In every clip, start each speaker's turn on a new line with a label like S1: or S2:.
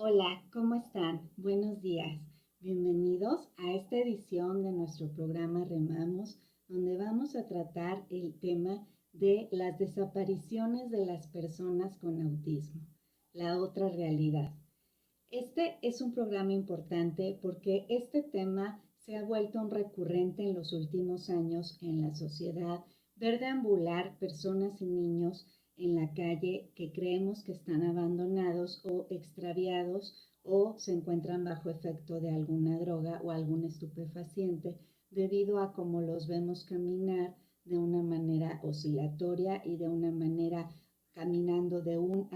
S1: Hola, ¿cómo están? Buenos días. Bienvenidos a esta edición de nuestro programa Remamos, donde vamos a tratar el tema de las desapariciones de las personas con autismo, la otra realidad. Este es un programa importante porque este tema se ha vuelto un recurrente en los últimos años en la sociedad, ver deambular personas y niños en la calle que creemos que están abandonados o extraviados o se encuentran bajo efecto de alguna droga o algún estupefaciente debido a cómo los vemos caminar de una manera oscilatoria y de una manera caminando de un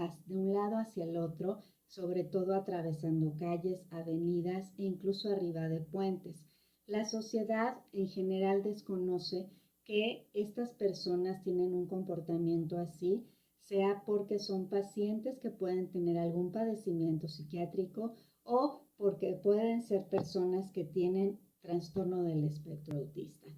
S1: lado hacia el otro, sobre todo atravesando calles, avenidas e incluso arriba de puentes. La sociedad en general desconoce que estas personas tienen un comportamiento así, sea porque son pacientes que pueden tener algún padecimiento psiquiátrico o porque pueden ser personas que tienen trastorno del espectro autista.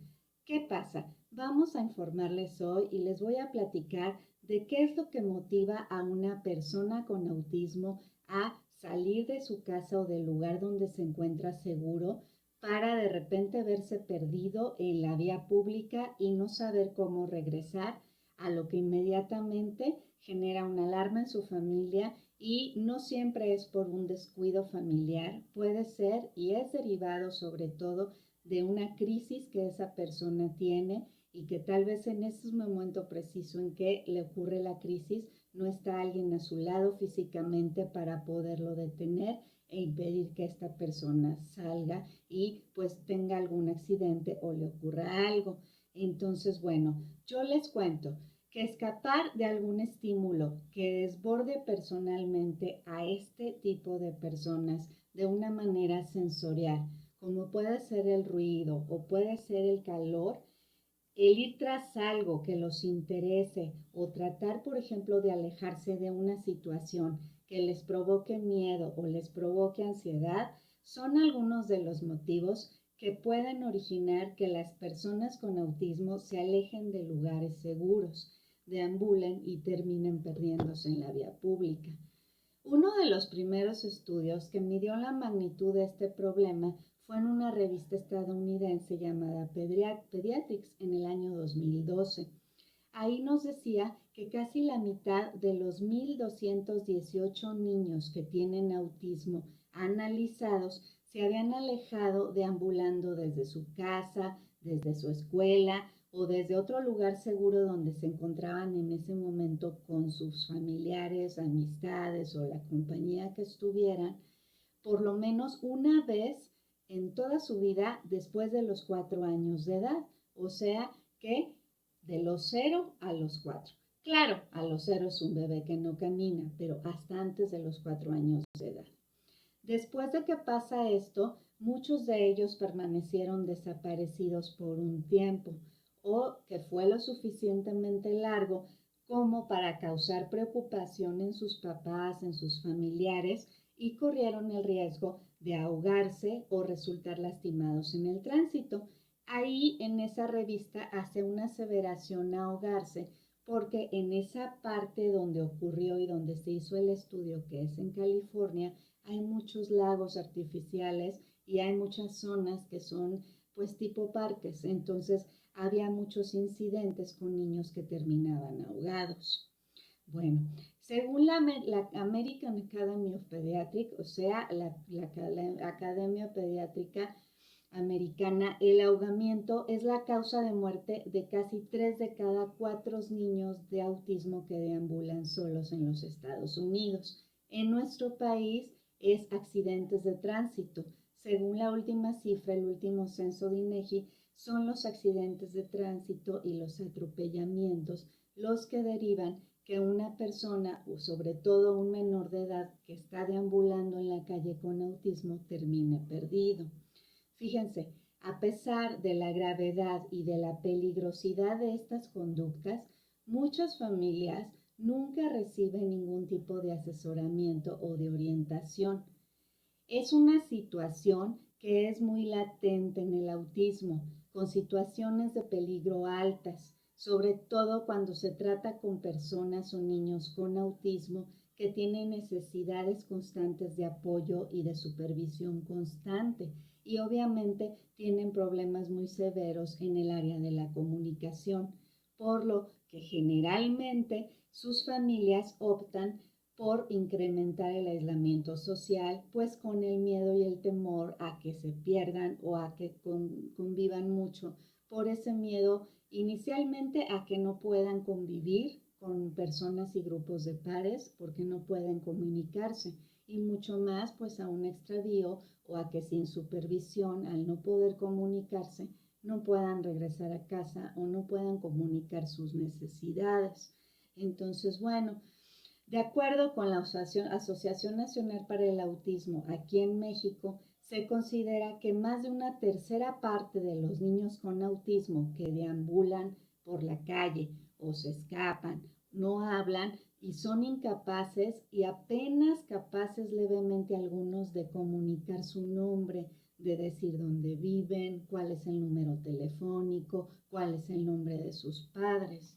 S1: ¿Qué pasa? Vamos a informarles hoy y les voy a platicar de qué es lo que motiva a una persona con autismo a salir de su casa o del lugar donde se encuentra seguro para de repente verse perdido en la vía pública y no saber cómo regresar, a lo que inmediatamente genera una alarma en su familia y no siempre es por un descuido familiar, puede ser y es derivado sobre todo de una crisis que esa persona tiene y que tal vez en ese momento preciso en que le ocurre la crisis no está alguien a su lado físicamente para poderlo detener e impedir que esta persona salga y pues tenga algún accidente o le ocurra algo. Entonces, bueno, yo les cuento que escapar de algún estímulo que desborde personalmente a este tipo de personas de una manera sensorial, como puede ser el ruido o puede ser el calor, el ir tras algo que los interese o tratar, por ejemplo, de alejarse de una situación que les provoque miedo o les provoque ansiedad, son algunos de los motivos que pueden originar que las personas con autismo se alejen de lugares seguros, deambulen y terminen perdiéndose en la vía pública. Uno de los primeros estudios que midió la magnitud de este problema fue en una revista estadounidense llamada Pediatrics en el año 2012. Ahí nos decía que casi la mitad de los 1.218 niños que tienen autismo analizados se habían alejado deambulando desde su casa, desde su escuela o desde otro lugar seguro donde se encontraban en ese momento con sus familiares, amistades o la compañía que estuvieran, por lo menos una vez en toda su vida después de los 4 años de edad. O sea que de los 0 a los 4. Claro, a los 0 es un bebé que no camina, pero hasta antes de los 4 años de edad. Después de que pasa esto, muchos de ellos permanecieron desaparecidos por un tiempo o que fue lo suficientemente largo como para causar preocupación en sus papás, en sus familiares y corrieron el riesgo de ahogarse o resultar lastimados en el tránsito. Ahí en esa revista hace una aseveración ahogarse porque en esa parte donde ocurrió y donde se hizo el estudio, que es en California, hay muchos lagos artificiales y hay muchas zonas que son pues tipo parques. Entonces había muchos incidentes con niños que terminaban ahogados. Bueno, según la American Academy of Pediatrics, o sea, la Academia Pediátrica Americana, el ahogamiento es la causa de muerte de casi 3 de cada 4 niños de autismo que deambulan solos en los Estados Unidos. En nuestro país es accidentes de tránsito. Según la última cifra, el último censo de INEGI, son los accidentes de tránsito y los atropellamientos los que derivan que una persona, o sobre todo un menor de edad que está deambulando en la calle con autismo, termine perdido. Fíjense, a pesar de la gravedad y de la peligrosidad de estas conductas, muchas familias nunca reciben ningún tipo de asesoramiento o de orientación. Es una situación que es muy latente en el autismo, con situaciones de peligro altas, sobre todo cuando se trata con personas o niños con autismo que tienen necesidades constantes de apoyo y de supervisión constante. Y obviamente tienen problemas muy severos en el área de la comunicación, por lo que generalmente sus familias optan por incrementar el aislamiento social, pues con el miedo y el temor a que se pierdan o a que convivan mucho, por ese miedo inicialmente a que no puedan convivir con personas y grupos de pares porque no pueden comunicarse, y mucho más pues a un extravío o a que sin supervisión, al no poder comunicarse, no puedan regresar a casa o no puedan comunicar sus necesidades. Entonces, bueno, de acuerdo con la Asociación Nacional para el Autismo, aquí en México, se considera que más de una tercera parte de los niños con autismo que deambulan por la calle o se escapan, no hablan y son incapaces y apenas capaces levemente algunos de comunicar su nombre, de decir dónde viven, cuál es el número telefónico, cuál es el nombre de sus padres.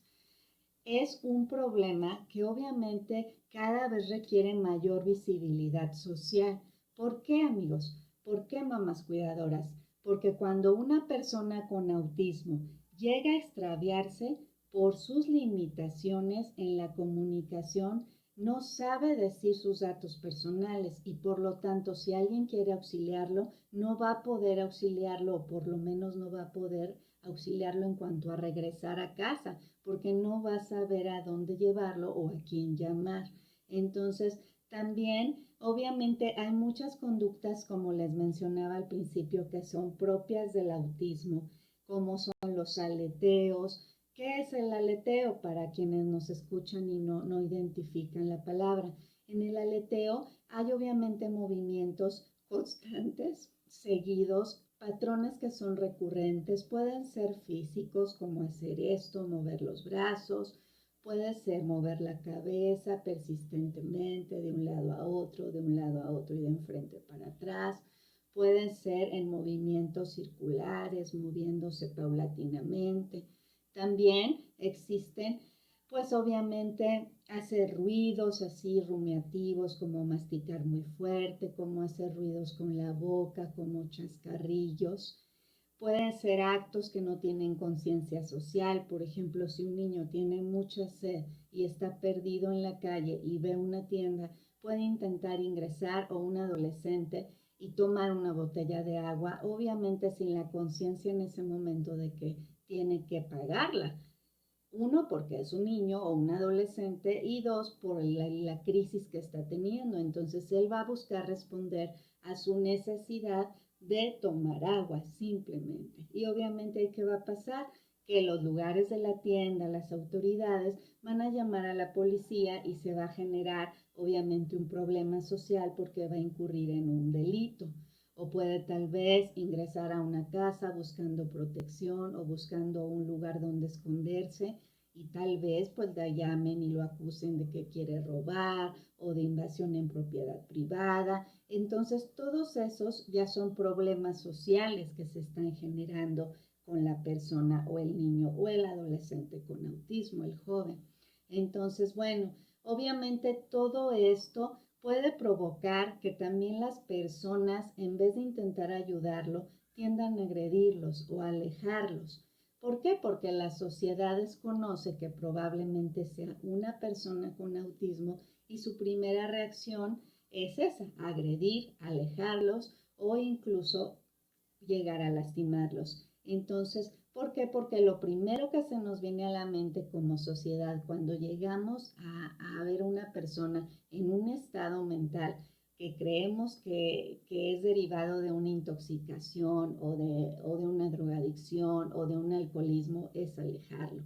S1: Es un problema que obviamente cada vez requiere mayor visibilidad social. ¿Por qué, amigos? ¿Por qué, mamás cuidadoras? Porque cuando una persona con autismo llega a extraviarse por sus limitaciones en la comunicación, no sabe decir sus datos personales y por lo tanto si alguien quiere auxiliarlo, no va a poder auxiliarlo o por lo menos no va a poder auxiliarlo en cuanto a regresar a casa, porque no va a saber a dónde llevarlo o a quién llamar. Entonces, también, obviamente, hay muchas conductas, como les mencionaba al principio, que son propias del autismo, como son los aleteos. ¿Qué es el aleteo? Para quienes nos escuchan y no identifican la palabra. En el aleteo hay obviamente movimientos constantes, seguidos, patrones que son recurrentes, pueden ser físicos como hacer esto, mover los brazos, puede ser mover la cabeza persistentemente de un lado a otro, de un lado a otro y de enfrente para atrás, pueden ser en movimientos circulares, moviéndose paulatinamente. También existen pues obviamente hacer ruidos así rumiativos como masticar muy fuerte, como hacer ruidos con la boca, como chascarrillos. Pueden ser actos que no tienen conciencia social. Por ejemplo, si un niño tiene mucha sed y está perdido en la calle y ve una tienda, puede intentar ingresar, o un adolescente, y tomar una botella de agua, obviamente sin la conciencia en ese momento de que tiene que pagarla. Uno, porque es un niño o un adolescente, y dos, por la crisis que está teniendo. Entonces, él va a buscar responder a su necesidad de tomar agua, simplemente. Y obviamente, ¿qué va a pasar? Que los lugares de la tienda, las autoridades, van a llamar a la policía y se va a generar, obviamente, un problema social porque va a incurrir en un delito. O puede tal vez ingresar a una casa buscando protección o buscando un lugar donde esconderse, y tal vez pues la llamen y lo acusen de que quiere robar o de invasión en propiedad privada. Entonces todos esos ya son problemas sociales que se están generando con la persona o el niño o el adolescente con autismo, el joven. Entonces, bueno, obviamente todo esto puede provocar que también las personas, en vez de intentar ayudarlo, tiendan a agredirlos o a alejarlos. ¿Por qué? Porque la sociedad desconoce que probablemente sea una persona con autismo y su primera reacción es esa, agredir, alejarlos o incluso llegar a lastimarlos. Entonces, ¿por qué? Porque lo primero que se nos viene a la mente como sociedad cuando llegamos a ver una persona en un estado mental que creemos que es derivado de una intoxicación o de una drogadicción o de un alcoholismo, es alejarlo.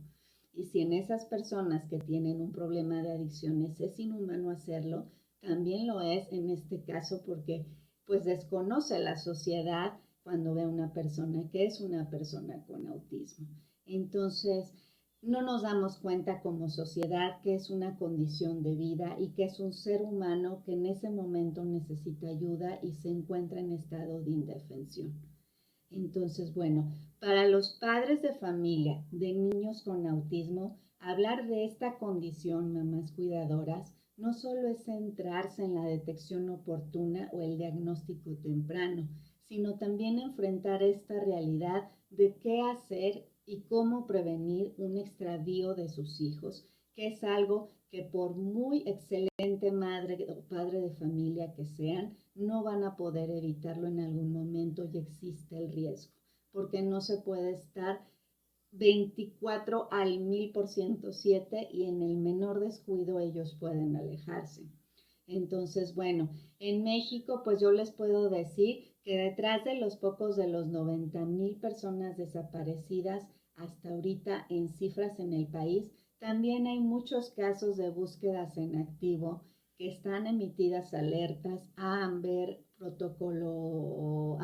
S1: Y si en esas personas que tienen un problema de adicciones es inhumano hacerlo, también lo es en este caso porque pues desconoce la sociedad cuando ve a una persona que es una persona con autismo. Entonces, no nos damos cuenta como sociedad que es una condición de vida y que es un ser humano que en ese momento necesita ayuda y se encuentra en estado de indefensión. Entonces, bueno, para los padres de familia de niños con autismo, hablar de esta condición, mamás cuidadoras, no solo es centrarse en la detección oportuna o el diagnóstico temprano, sino también enfrentar esta realidad de qué hacer y cómo prevenir un extravío de sus hijos, que es algo que por muy excelente madre o padre de familia que sean, no van a poder evitarlo en algún momento y existe el riesgo, porque no se puede estar 24 al 1000% y en el menor descuido ellos pueden alejarse. Entonces, bueno, en México, pues yo les puedo decir que detrás de los pocos de los 90,000 personas desaparecidas hasta ahorita en cifras en el país, también hay muchos casos de búsquedas en activo que están emitidas alertas, ámbar, protocolo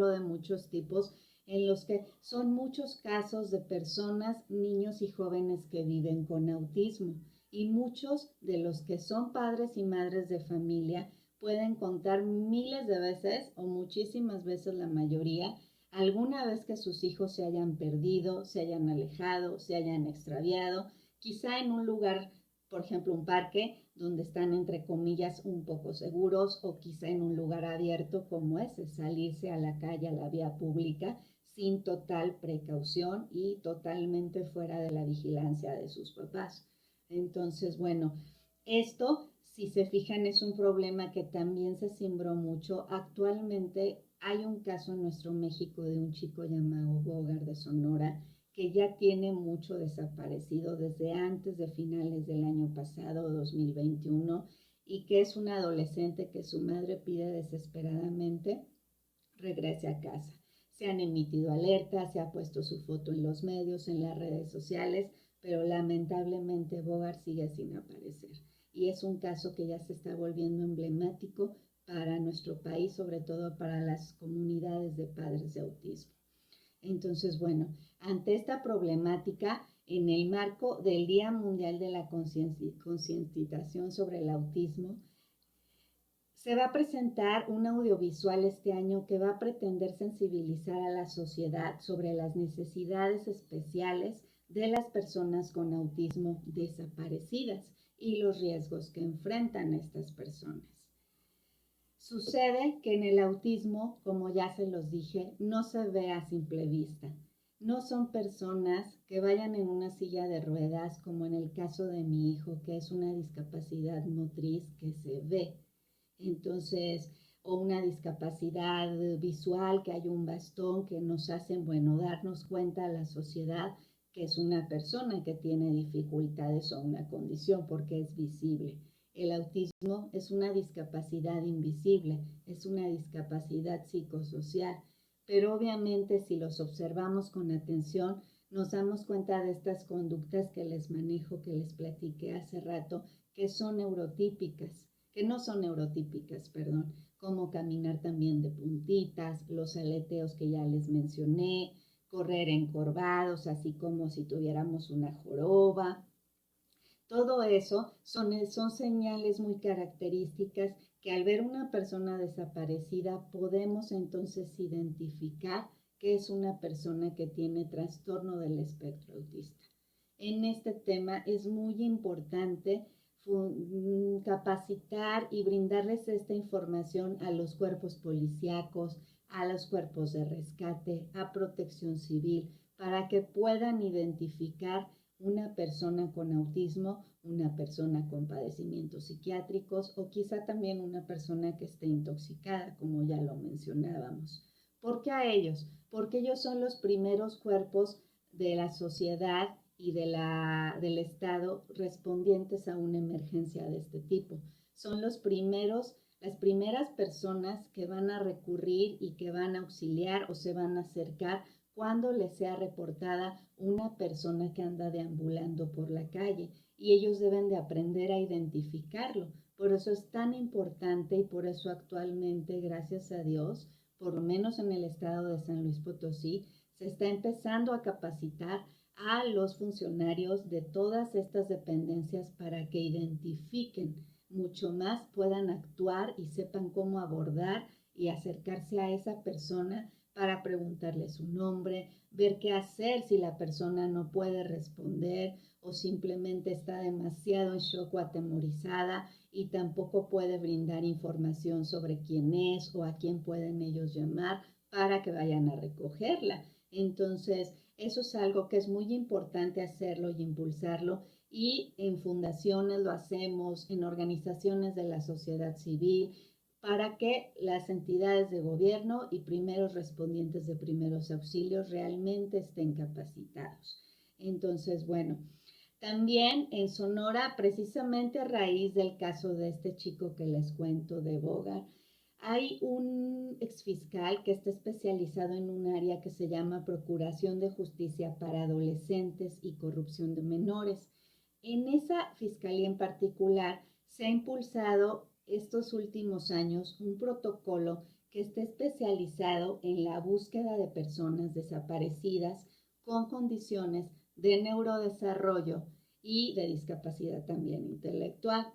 S1: de muchos tipos, en los que son muchos casos de personas, niños y jóvenes que viven con autismo. Y muchos de los que son padres y madres de familia pueden contar miles de veces o muchísimas veces la mayoría, alguna vez que sus hijos se hayan perdido, se hayan alejado, se hayan extraviado, quizá en un lugar, por ejemplo, un parque, donde están entre comillas un poco seguros, o quizá en un lugar abierto como ese, salirse a la calle, a la vía pública, sin total precaución y totalmente fuera de la vigilancia de sus papás. Entonces, bueno, esto, si se fijan, es un problema que también se cimbró mucho. Actualmente hay un caso en nuestro México de un chico llamado Bogar de Sonora, que ya tiene mucho desaparecido desde antes de finales del año pasado, 2021, y que es un adolescente que su madre pide desesperadamente regrese a casa. Se han emitido alertas, se ha puesto su foto en los medios, en las redes sociales, pero lamentablemente Bogar sigue sin aparecer. Y es un caso que ya se está volviendo emblemático para nuestro país, sobre todo para las comunidades de padres de autismo. Entonces, bueno, ante esta problemática, en el marco del Día Mundial de la Concientización sobre el Autismo, se va a presentar un audiovisual este año que va a pretender sensibilizar a la sociedad sobre las necesidades especiales de las personas con autismo desaparecidas y los riesgos que enfrentan estas personas. Sucede que en el autismo, como ya se los dije, no se ve a simple vista. No son personas que vayan en una silla de ruedas, como en el caso de mi hijo, que es una discapacidad motriz que se ve. Entonces, o una discapacidad visual, que hay un bastón que nos hacen, bueno, darnos cuenta a la sociedad que es una persona que tiene dificultades o una condición porque es visible. El autismo es una discapacidad invisible, es una discapacidad psicosocial, pero obviamente si los observamos con atención, nos damos cuenta de estas conductas que les manejo, que les platiqué hace rato, que son neurotípicas. Que no son neurotípicas, perdón, como caminar también de puntitas, los aleteos que ya les mencioné, correr encorvados, así como si tuviéramos una joroba. Todo eso son señales muy características que al ver una persona desaparecida podemos entonces identificar que es una persona que tiene trastorno del espectro autista. En este tema es muy importante capacitar y brindarles esta información a los cuerpos policíacos, a los cuerpos de rescate, a protección civil, para que puedan identificar una persona con autismo, una persona con padecimientos psiquiátricos o quizá también una persona que esté intoxicada, como ya lo mencionábamos. ¿Por qué a ellos? Porque ellos son los primeros cuerpos de la sociedad y del Estado respondientes a una emergencia de este tipo. Son las primeras personas que van a recurrir y que van a auxiliar o se van a acercar cuando les sea reportada una persona que anda deambulando por la calle, y ellos deben de aprender a identificarlo. Por eso es tan importante y por eso actualmente, gracias a Dios, por lo menos en el estado de San Luis Potosí, se está empezando a capacitar a los funcionarios de todas estas dependencias para que identifiquen mucho más, puedan actuar y sepan cómo abordar y acercarse a esa persona para preguntarle su nombre, ver qué hacer si la persona no puede responder o simplemente está demasiado en shock o atemorizada y tampoco puede brindar información sobre quién es o a quién pueden ellos llamar para que vayan a recogerla. Entonces, eso es algo que es muy importante hacerlo y impulsarlo, y en fundaciones lo hacemos, en organizaciones de la sociedad civil, para que las entidades de gobierno y primeros respondientes de primeros auxilios realmente estén capacitados. Entonces, bueno, también en Sonora, precisamente a raíz del caso de este chico que les cuento de Bogar, hay un exfiscal que está especializado en un área que se llama Procuración de Justicia para Adolescentes y Corrupción de Menores. En esa fiscalía en particular se ha impulsado estos últimos años un protocolo que está especializado en la búsqueda de personas desaparecidas con condiciones de neurodesarrollo y de discapacidad también intelectual.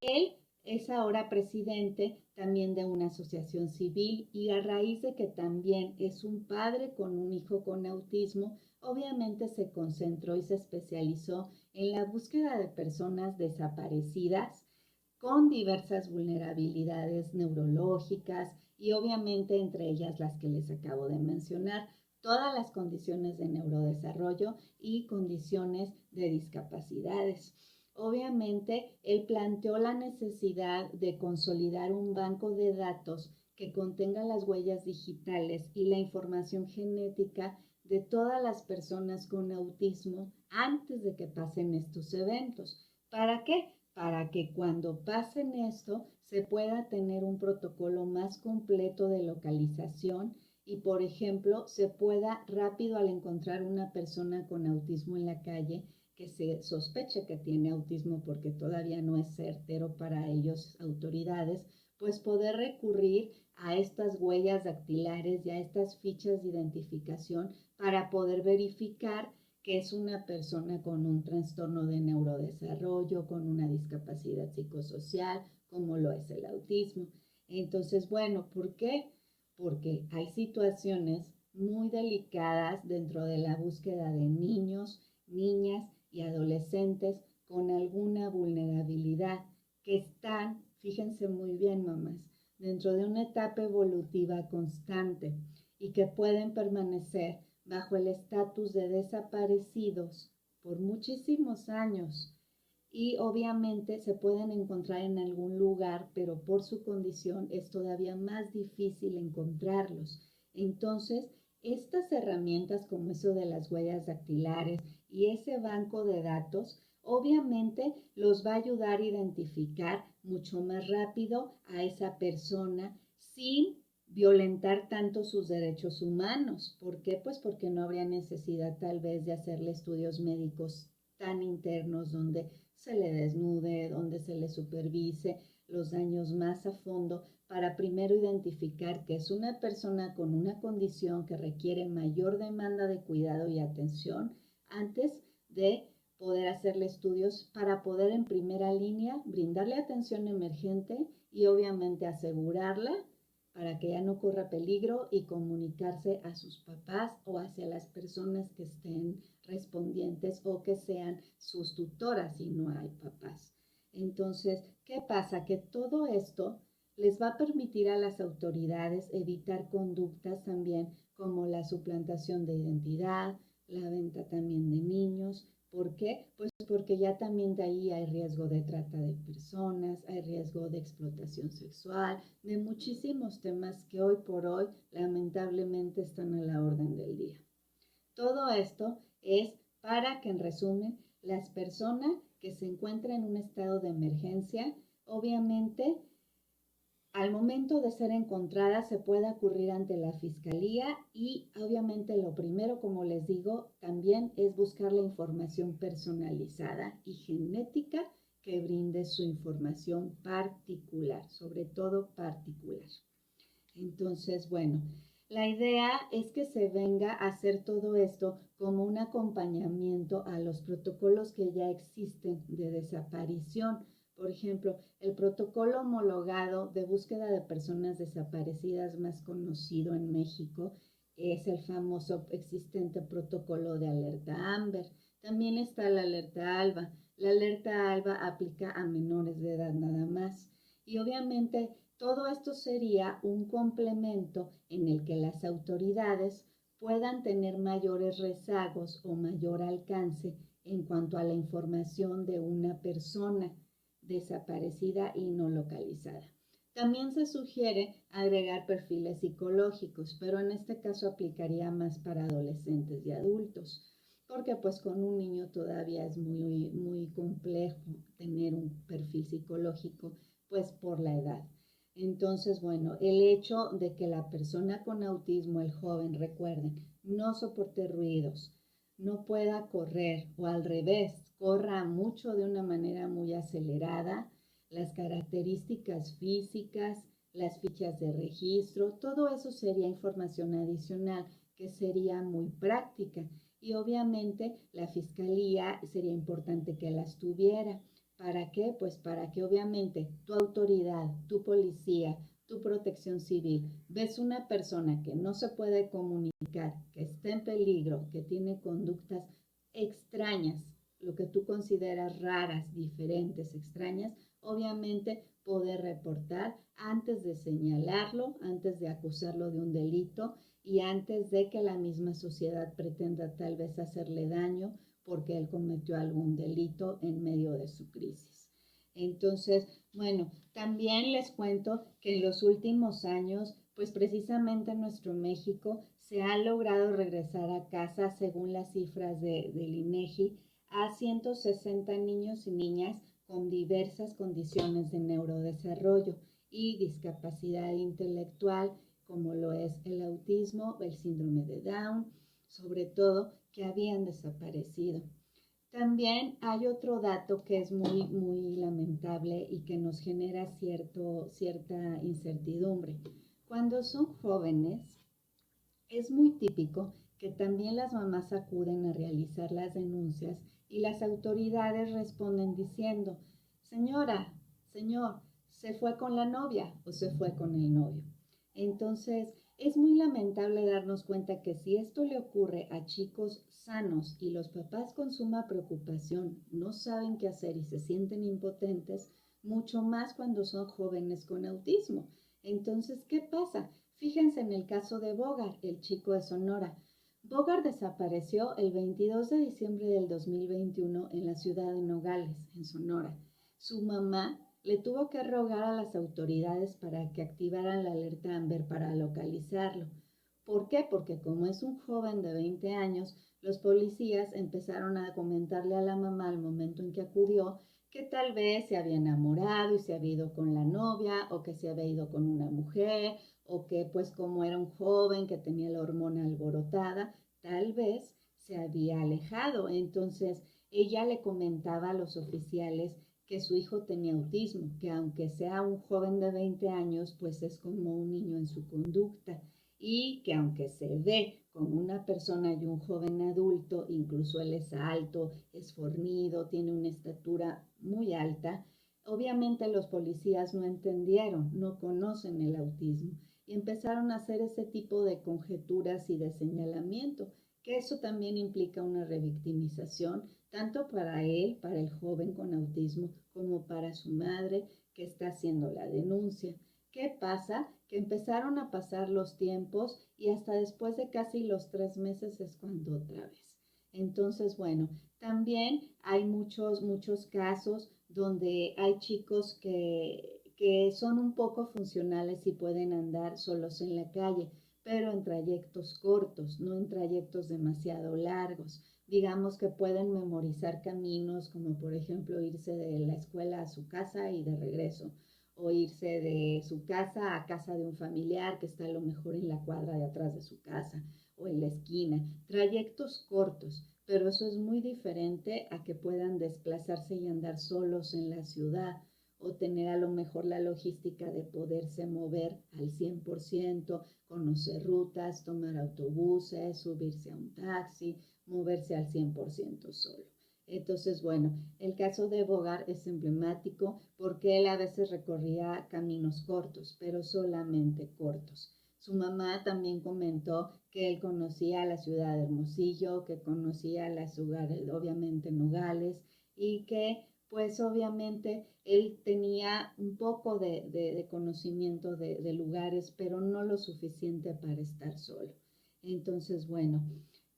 S1: Él es ahora presidente también de una asociación civil, y a raíz de que también es un padre con un hijo con autismo, obviamente se concentró y se especializó en la búsqueda de personas desaparecidas con diversas vulnerabilidades neurológicas y obviamente entre ellas las que les acabo de mencionar, todas las condiciones de neurodesarrollo y condiciones de discapacidades. Obviamente, él planteó la necesidad de consolidar un banco de datos que contenga las huellas digitales y la información genética de todas las personas con autismo antes de que pasen estos eventos. ¿Para qué? Para que cuando pasen esto se pueda tener un protocolo más completo de localización y, por ejemplo, se pueda rápido, al encontrar una persona con autismo en la calle que se sospeche que tiene autismo porque todavía no es certero para ellos, autoridades, pues poder recurrir a estas huellas dactilares y a estas fichas de identificación para poder verificar que es una persona con un trastorno de neurodesarrollo, con una discapacidad psicosocial, como lo es el autismo. Entonces, bueno, ¿por qué? Porque hay situaciones muy delicadas dentro de la búsqueda de niños, niñas y adolescentes con alguna vulnerabilidad que están, fíjense muy bien, mamás, dentro de una etapa evolutiva constante y que pueden permanecer bajo el estatus de desaparecidos por muchísimos años, y obviamente se pueden encontrar en algún lugar, pero por su condición es todavía más difícil encontrarlos. Entonces, estas herramientas como eso de las huellas dactilares y ese banco de datos, obviamente los va a ayudar a identificar mucho más rápido a esa persona sin violentar tanto sus derechos humanos. ¿Por qué? Pues porque no habría necesidad tal vez de hacerle estudios médicos tan internos donde se le desnude, donde se le supervise los daños más a fondo, para primero identificar que es una persona con una condición que requiere mayor demanda de cuidado y atención antes de poder hacerle estudios para poder en primera línea brindarle atención emergente y obviamente asegurarla para que ella no corra peligro y comunicarse a sus papás o hacia las personas que estén respondientes o que sean sus tutoras si no hay papás. Entonces, ¿qué pasa? Que todo esto les va a permitir a las autoridades evitar conductas también como la suplantación de identidad, la venta también de niños. ¿Por qué? Pues porque ya también de ahí hay riesgo de trata de personas, hay riesgo de explotación sexual, de muchísimos temas que hoy por hoy lamentablemente están a la orden del día. Todo esto es para que, en resumen, las personas que se encuentran en un estado de emergencia, obviamente, al momento de ser encontrada se puede ocurrir ante la fiscalía y obviamente lo primero, como les digo, también es buscar la información personalizada y genética que brinde su información particular, sobre todo particular. Entonces, bueno, la idea es que se venga a hacer todo esto como un acompañamiento a los protocolos que ya existen de desaparición. Por ejemplo, el protocolo homologado de búsqueda de personas desaparecidas más conocido en México es el famoso existente protocolo de alerta Amber. También está la alerta ALBA. La alerta ALBA aplica a menores de edad nada más. Y obviamente todo esto sería un complemento en el que las autoridades puedan tener mayores rezagos o mayor alcance en cuanto a la información de una persona desaparecida y no localizada. También se sugiere agregar perfiles psicológicos, pero en este caso aplicaría más para adolescentes y adultos, porque pues con un niño todavía es muy complejo tener un perfil psicológico, pues por la edad. Entonces, bueno, el hecho de que la persona con autismo, el joven, recuerden, no soporte ruidos, no pueda correr o al revés, corra mucho de una manera muy acelerada, las características físicas, las fichas de registro, todo eso sería información adicional que sería muy práctica y obviamente la fiscalía sería importante que las tuviera. ¿Para qué? Pues para que obviamente tu autoridad, tu policía, tu protección civil, ves una persona que no se puede comunicar, que está en peligro, que tiene conductas extrañas, lo que tú consideras raras, diferentes, extrañas, obviamente poder reportar antes de señalarlo, antes de acusarlo de un delito y antes de que la misma sociedad pretenda tal vez hacerle daño porque él cometió algún delito en medio de su crisis. Entonces, bueno, también les cuento que en los últimos años, pues precisamente en nuestro México se ha logrado regresar a casa, según las cifras del INEGI, a 160 niños y niñas con diversas condiciones de neurodesarrollo y discapacidad intelectual, como lo es el autismo, el síndrome de Down, sobre todo que habían desaparecido. También hay otro dato que es muy lamentable y que nos genera cierta incertidumbre. Cuando son jóvenes, es muy típico que también las mamás acuden a realizar las denuncias y las autoridades responden diciendo, señora, señor, se fue con la novia o se fue con el novio. Entonces, es muy lamentable darnos cuenta que si esto le ocurre a chicos sanos y los papás con suma preocupación no saben qué hacer y se sienten impotentes, mucho más cuando son jóvenes con autismo. Entonces, ¿qué pasa? Fíjense en el caso de Bogart, el chico de Sonora. Bogart desapareció el 22 de diciembre del 2021 en la ciudad de Nogales, en Sonora. Su mamá le tuvo que rogar a las autoridades para que activaran la alerta Amber para localizarlo. ¿Por qué? Porque como es un joven de 20 años, los policías empezaron a comentarle a la mamá al momento en que acudió que tal vez se había enamorado y se había ido con la novia o que se había ido con una mujer o que pues como era un joven que tenía la hormona alborotada, tal vez se había alejado. Entonces ella le comentaba a los oficiales que su hijo tenía autismo, que aunque sea un joven de 20 años, pues es como un niño en su conducta y que aunque se ve como una persona y un joven adulto, incluso él es alto, es fornido, tiene una estatura muy alta, obviamente los policías no entendieron, no conocen el autismo y empezaron a hacer ese tipo de conjeturas y de señalamiento, que eso también implica una revictimización tanto para él, para el joven con autismo, como para su madre que está haciendo la denuncia. ¿Qué pasa? Que empezaron a pasar los tiempos y hasta después de casi los 3 meses es cuando otra vez. Entonces, bueno, también hay muchos casos donde hay chicos que son un poco funcionales y pueden andar solos en la calle, pero en trayectos cortos, no en trayectos demasiado largos. Digamos que pueden memorizar caminos, como por ejemplo irse de la escuela a su casa y de regreso, o irse de su casa a casa de un familiar que está a lo mejor en la cuadra de atrás de su casa o en la esquina. Trayectos cortos, pero eso es muy diferente a que puedan desplazarse y andar solos en la ciudad o tener a lo mejor la logística de poderse mover al 100%, conocer rutas, tomar autobuses, subirse a un taxi, moverse al 100% solo. Entonces, bueno, el caso de Bogart es emblemático porque él a veces recorría caminos cortos, pero solamente cortos. Su mamá también comentó que él conocía la ciudad de Hermosillo, que conocía la ciudad, obviamente, Nogales, y que pues obviamente él tenía un poco de conocimiento de lugares, pero no lo suficiente para estar solo. Entonces, bueno,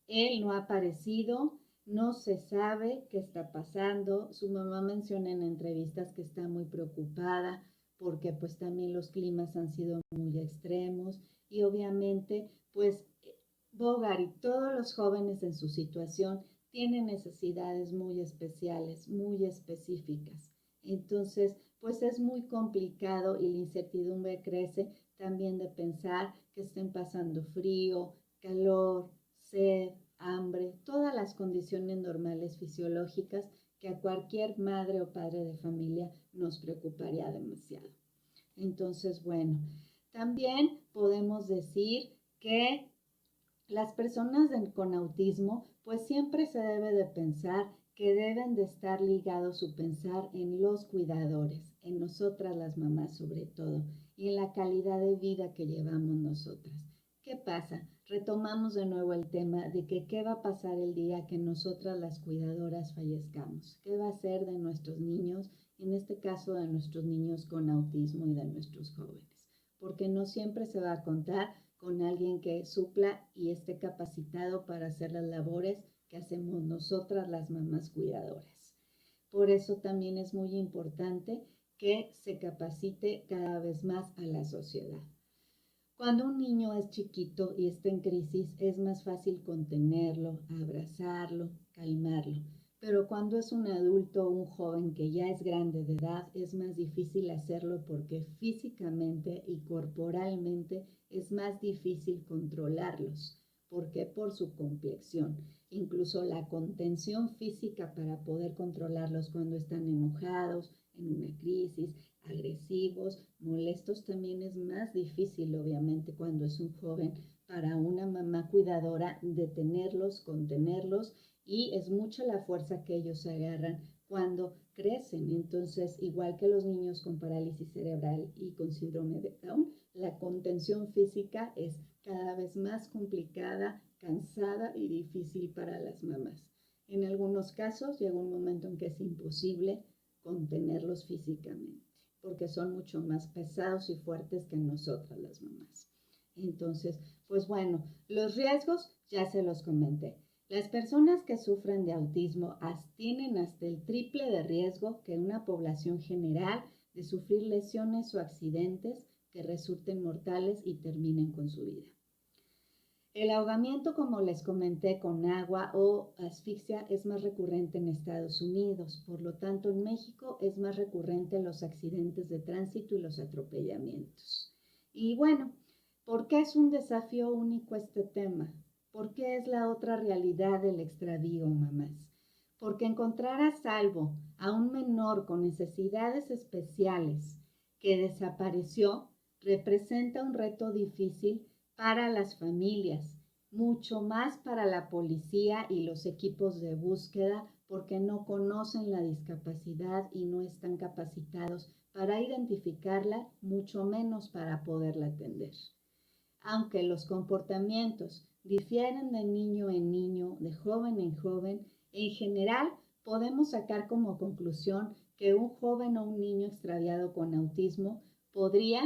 S1: él no ha aparecido, no se sabe qué está pasando. Su mamá menciona en entrevistas que está muy preocupada porque pues también los climas han sido muy extremos y obviamente pues Bogart y todos los jóvenes en su situación tienen necesidades muy especiales, muy específicas. Entonces, pues es muy complicado y la incertidumbre crece también de pensar que estén pasando frío, calor, sed, hambre, todas las condiciones normales fisiológicas que a cualquier madre o padre de familia nos preocuparía demasiado. Entonces, bueno, también podemos decir que las personas con autismo, pues siempre se debe de pensar que deben de estar ligados su pensar en los cuidadores, en nosotras las mamás sobre todo, y en la calidad de vida que llevamos nosotras. ¿Qué pasa? Retomamos de nuevo el tema de que qué va a pasar el día que nosotras las cuidadoras fallezcamos. ¿Qué va a ser de nuestros niños, en este caso de nuestros niños con autismo y de nuestros jóvenes? Porque no siempre se va a contar con alguien que supla y esté capacitado para hacer las labores que hacemos nosotras las mamás cuidadoras. Por eso también es muy importante que se capacite cada vez más a la sociedad. Cuando un niño es chiquito y está en crisis, es más fácil contenerlo, abrazarlo, calmarlo. Pero cuando es un adulto o un joven que ya es grande de edad, es más difícil hacerlo porque físicamente y corporalmente es más difícil controlarlos. ¿Por qué? Por su complexión. Incluso la contención física para poder controlarlos cuando están enojados, en una crisis, agresivos, molestos, también es más difícil, obviamente, cuando es un joven, para una mamá cuidadora detenerlos, contenerlos, y es mucha la fuerza que ellos agarran cuando crecen. Entonces, igual que los niños con parálisis cerebral y con síndrome de Down, la contención física es cada vez más complicada, cansada y difícil para las mamás. En algunos casos llega un momento en que es imposible contenerlos físicamente, porque son mucho más pesados y fuertes que nosotras las mamás. Entonces, pues bueno, los riesgos ya se los comenté. Las personas que sufren de autismo tienen hasta el triple de riesgo que una población general de sufrir lesiones o accidentes que resulten mortales y terminen con su vida. El ahogamiento, como les comenté, con agua o asfixia es más recurrente en Estados Unidos. Por lo tanto, en México es más recurrente los accidentes de tránsito y los atropellamientos. Y bueno, ¿por qué es un desafío único este tema? ¿Por qué es la otra realidad del extravío, mamás? Porque encontrar a salvo a un menor con necesidades especiales que desapareció representa un reto difícil para las familias, mucho más para la policía y los equipos de búsqueda porque no conocen la discapacidad y no están capacitados para identificarla, mucho menos para poderla atender. Aunque los comportamientos difieren de niño en niño, de joven en joven, en general podemos sacar como conclusión que un joven o un niño extraviado con autismo podría,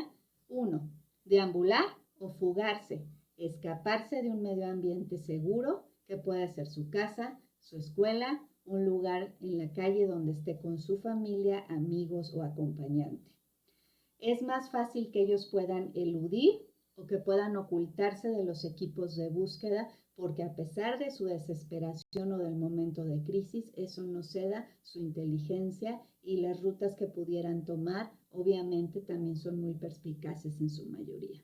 S1: 1, deambular o fugarse, escaparse de un medio ambiente seguro, que puede ser su casa, su escuela, un lugar en la calle donde esté con su familia, amigos o acompañante. Es más fácil que ellos puedan eludir o que puedan ocultarse de los equipos de búsqueda porque a pesar de su desesperación o del momento de crisis, eso no ceda su inteligencia y las rutas que pudieran tomar obviamente también son muy perspicaces en su mayoría.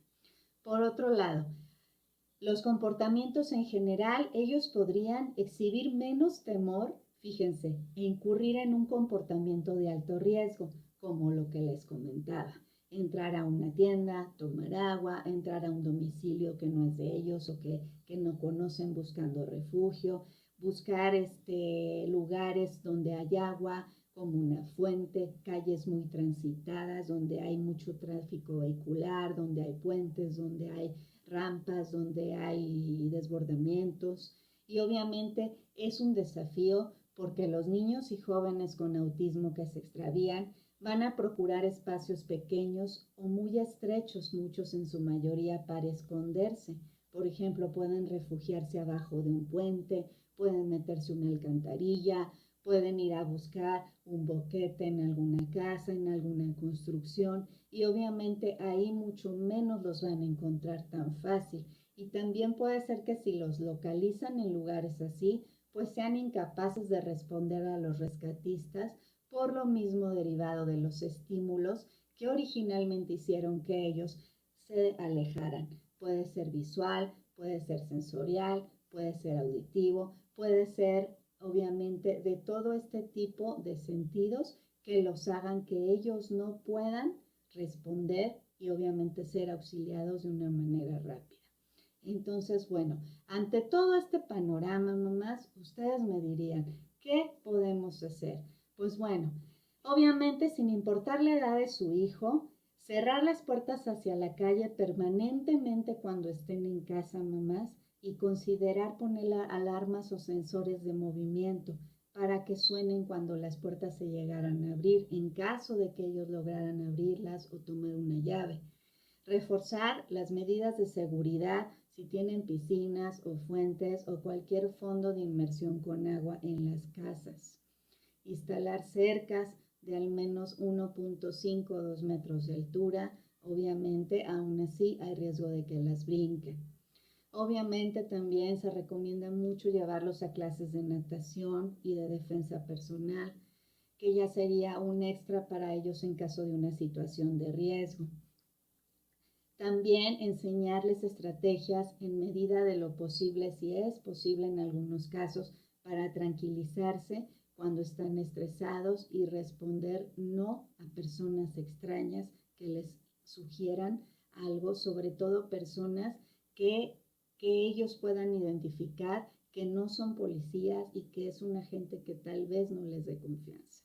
S1: Por otro lado, los comportamientos en general, ellos podrían exhibir menos temor, fíjense, e incurrir en un comportamiento de alto riesgo, como lo que les comentaba. Entrar a una tienda, tomar agua, entrar a un domicilio que no es de ellos o que no conocen buscando refugio, buscar lugares donde hay agua, como una fuente, calles muy transitadas, donde hay mucho tráfico vehicular, donde hay puentes, donde hay rampas, donde hay desbordamientos. Y obviamente es un desafío porque los niños y jóvenes con autismo que se extravían van a procurar espacios pequeños o muy estrechos, muchos en su mayoría, para esconderse. Por ejemplo, pueden refugiarse abajo de un puente, pueden meterse en una alcantarilla, pueden ir a buscar un boquete en alguna casa, en alguna construcción, y obviamente ahí mucho menos los van a encontrar tan fácil. Y también puede ser que si los localizan en lugares así, pues sean incapaces de responder a los rescatistas por lo mismo derivado de los estímulos que originalmente hicieron que ellos se alejaran. Puede ser visual, puede ser sensorial, puede ser auditivo, puede ser obviamente de todo este tipo de sentidos que los hagan que ellos no puedan responder y obviamente ser auxiliados de una manera rápida. Entonces, bueno, ante todo este panorama, mamás, ustedes me dirían, ¿qué podemos hacer? Pues bueno, obviamente sin importar la edad de su hijo, cerrar las puertas hacia la calle permanentemente cuando estén en casa, mamás, y considerar poner alarmas o sensores de movimiento para que suenen cuando las puertas se llegaran a abrir, en caso de que ellos lograran abrirlas o tomar una llave. Reforzar las medidas de seguridad si tienen piscinas o fuentes o cualquier fondo de inmersión con agua en las casas. Instalar cercas de al menos 1.5 o 2 metros de altura. Obviamente, aún así, hay riesgo de que las brinquen. Obviamente, también se recomienda mucho llevarlos a clases de natación y de defensa personal, que ya sería un extra para ellos en caso de una situación de riesgo. También enseñarles estrategias en medida de lo posible, si es posible en algunos casos, para tranquilizarse cuando están estresados y responder no a personas extrañas que les sugieran algo, sobre todo personas que ellos puedan identificar que no son policías y que es una gente que tal vez no les dé confianza.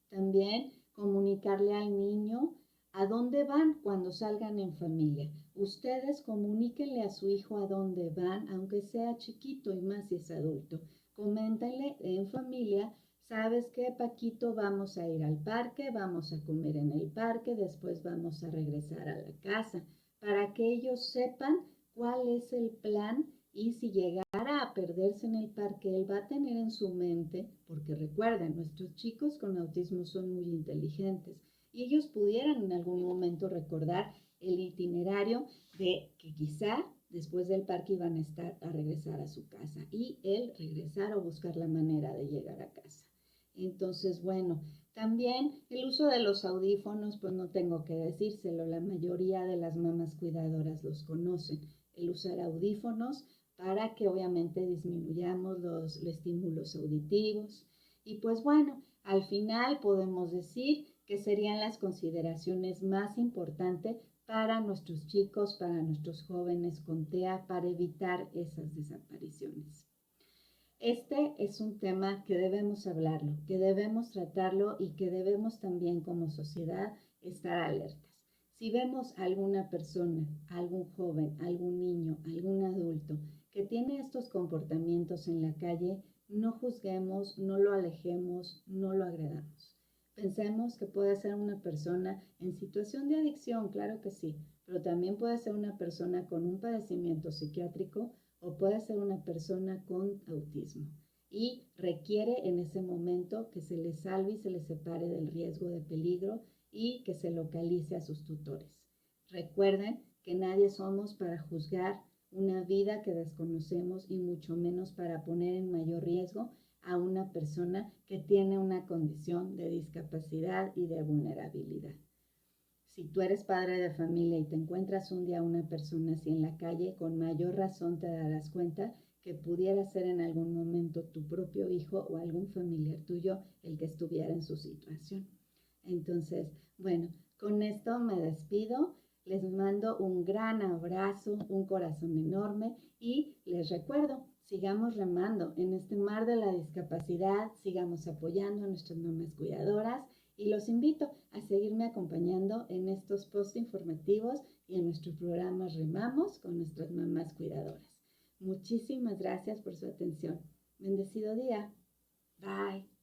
S1: También comunicarle al niño ¿a dónde van cuando salgan en familia? Ustedes comuníquenle a su hijo a dónde van, aunque sea chiquito y más si es adulto. Coméntenle en familia, ¿sabes qué, Paquito? Vamos a ir al parque, vamos a comer en el parque, después vamos a regresar a la casa, para que ellos sepan cuál es el plan y si llegara a perderse en el parque, él va a tener en su mente, porque recuerden, nuestros chicos con autismo son muy inteligentes, y ellos pudieran en algún momento recordar el itinerario de que quizá después del parque iban a regresar a su casa y él regresar o buscar la manera de llegar a casa. Entonces, bueno, también el uso de los audífonos, pues no tengo que decírselo, la mayoría de las mamás cuidadoras los conocen. El usar audífonos para que obviamente disminuyamos los estímulos auditivos. Y pues bueno, al final podemos decir que serían las consideraciones más importantes para nuestros chicos, para nuestros jóvenes con TEA, para evitar esas desapariciones. Este es un tema que debemos hablarlo, que debemos tratarlo y que debemos también como sociedad estar alertas. Si vemos a alguna persona, algún joven, algún niño, algún adulto que tiene estos comportamientos en la calle, no juzguemos, no lo alejemos, no lo agredamos. Pensemos que puede ser una persona en situación de adicción, claro que sí, pero también puede ser una persona con un padecimiento psiquiátrico o puede ser una persona con autismo y requiere en ese momento que se le salve y se le separe del riesgo de peligro y que se localice a sus tutores. Recuerden que nadie somos para juzgar una vida que desconocemos y mucho menos para poner en mayor riesgo a una persona que tiene una condición de discapacidad y de vulnerabilidad. Si tú eres padre de familia y te encuentras un día una persona así en la calle, con mayor razón te darás cuenta que pudiera ser en algún momento tu propio hijo o algún familiar tuyo el que estuviera en su situación. Entonces, bueno, con esto me despido. Les mando un gran abrazo, un corazón enorme y les recuerdo, sigamos remando en este mar de la discapacidad, sigamos apoyando a nuestras mamás cuidadoras y los invito a seguirme acompañando en estos posts informativos y en nuestro programa Remamos con nuestras mamás cuidadoras. Muchísimas gracias por su atención. Bendecido día. Bye.